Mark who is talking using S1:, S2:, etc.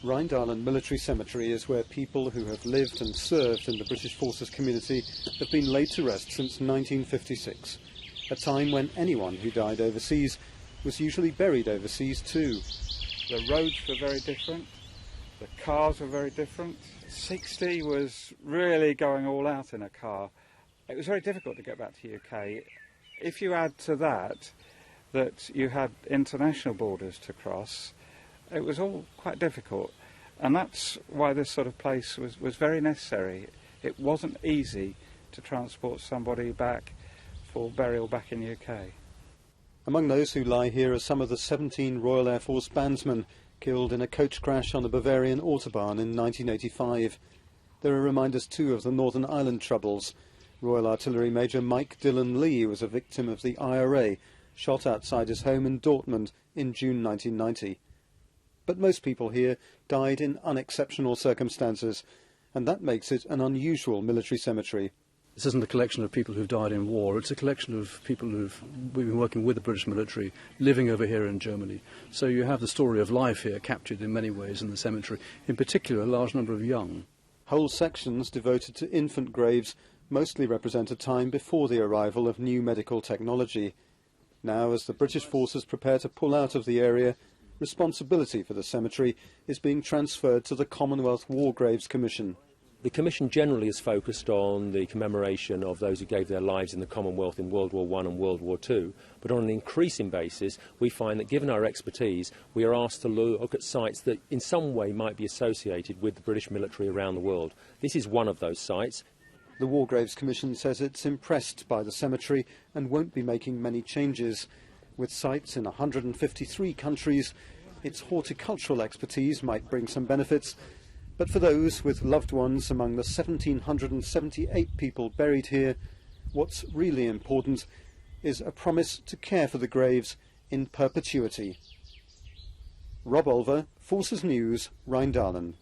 S1: Rheindahlen Military Cemetery is where people who have lived and served in the British Forces community have been laid to rest since 1956, a time when anyone who died overseas was usually buried overseas too.
S2: The roads were very different, the cars were very different. 60 was really going all out in a car. It was very difficult to get back to the UK. If you add to that you had international borders to cross, it was all quite difficult. And that's why this sort of place was very necessary. It wasn't easy to transport somebody back for burial back in the UK.
S1: Among those who lie here are some of the 17 Royal Air Force bandsmen killed in a coach crash on the Bavarian Autobahn in 1985. There are reminders too of the Northern Ireland troubles. Royal Artillery Major Mike Dillon Lee was a victim of the IRA, shot outside his home in Dortmund in June 1990. But most people here died in unexceptional circumstances, and that makes it an unusual military cemetery.
S3: This isn't a collection of people who've died in war, it's a collection of people we've been working with the British military, living over here in Germany. So you have the story of life here captured in many ways in the cemetery, in particular a large number of young.
S1: Whole sections devoted to infant graves mostly represent a time before the arrival of new medical technology. Now, as the British forces prepare to pull out of the area, responsibility for the cemetery is being transferred to the Commonwealth War Graves Commission.
S4: The Commission generally is focused on the commemoration of those who gave their lives in the Commonwealth in World War I and World War II, but on an increasing basis we find that given our expertise we are asked to look at sites that in some way might be associated with the British military around the world. This is one of those sites.
S1: The War Graves Commission says it's impressed by the cemetery and won't be making many changes. With sites in 153 countries, its horticultural expertise might bring some benefits, but for those with loved ones among the 1,778 people buried here, what's really important is a promise to care for the graves in perpetuity. Rob Olver, Forces News, Rheindahlen.